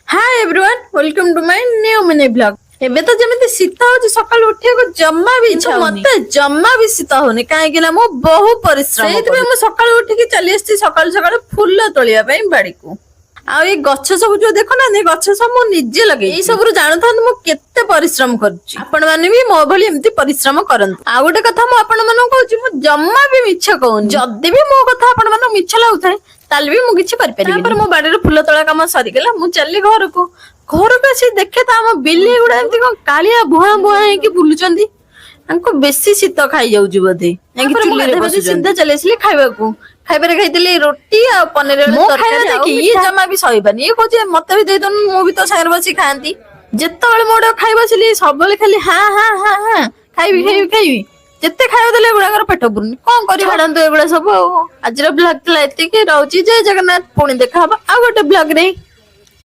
Hi everyone welcome to my new mini blog. ଏବେ ତ ଯେମିତି ଶୀତ ହଉଛି ସକାଳୁ ଉଠିବାକୁ ଜମା ବି ଇଚ୍ଛା ହଉନି। ମତେ ଜମା ବି ଶୀତ ହଉନି କାହିଁକି ନା ମୁଁ ବହୁ ପରିଶ୍ରମ ସେଇଥିପାଇଁ ମୁଁ ସକାଳୁ ଉଠିକି ଚାଲି ଆସିଛି ସକାଳୁ ସକାଳୁ ଫୁଲ ତୋଳିବା ପାଇଁ ବାଡିକୁ। ଆଉ ଏଇ ଗଛ ସବୁ ଯୋଉ ଦେଖୁନାହାନ୍ତି ଗଛ ସବୁ ମୁଁ ନିଜେ ଲଗେଇ ଏଇ ସବୁରୁ ଜାଣୁଥାନ୍ତୁ ମୁଁ କେତେ ପରିଶ୍ରମ କରୁଛି। ଆପଣ ମାନେ ବି ମୋ ଭଳି ଏମିତି ପରିଶ୍ରମ କରନ୍ତୁ। ଆଉ ଗୋଟେ କଥା ମୁଁ ଆପଣ ମାନଙ୍କୁ କହୁଛି ମୁଁ ଜମା ବି ମିଛ କହୁନି। ଯଦି ବି ମୋ କଥା ଆପଣ ମାନଙ୍କୁ ମିଛ ଲାଗୁଥାଏ ତାହେଲେ ବି ମୁଁ କିଛି କରିପାରିବିନି। ତାପରେ ମୋ ବାଡିରେ ଫୁଲ ତୋଳା କାମ ସରିଗଲା ମୁଁ ଚାଲିଲି ଘରକୁ ଆସି ଦେଖେ ତ ଆମ ବିଲେଇ ଗୁଡା ଏମିତି କଣ କାଳିଆ ଭୁଆଁ ଭୁଆଁ ହେଇକି ବୁଲୁଛନ୍ତି। ତାଙ୍କୁ ବେଶୀ ଶୀତ ଖାଇଯାଉଛି ବୋଧେ ସିଧା ଚାଲି ଆସିଲି ଖାଇବାକୁ। ଖାଇବାରେ ଖାଇଥିଲି ରୁଟି ଆଉ ପନିର ତରକାରୀ। ଇଏ ଜମା ବି ସହିବାନି ଇଏ କହୁଛି ମତେ ବି ଦେଇଦଉନୁ ମୁଁ ବି ତୋ ସାଙ୍ଗରେ ବସି ଖାଆନ୍ତି। ଯେତେବେଳେ ମୋ ଖାଇ ବସିଲି ସବୁବେଳେ ଖାଲି ହାଁ ହାଁ ହାଁ ହାଁ ଖାଇବି ଯେତେ ଖାଇବା ଦେଲେ ଏଗୁଡାକର ପେଟ ପୁରୁନି କଣ କରିବି। ଛାଡନ୍ତୁ ଏଗୁଡା ସବୁ। ଆଉ ଆଜିର ବ୍ଲଗ ଥିଲା ଏତିକି ରହୁଛି। ଜୟ ଜଗନ୍ନାଥ। ପୁଣି ଦେଖାହବ ଆଉ ଗୋଟେ ବ୍ଲଗ ରେ।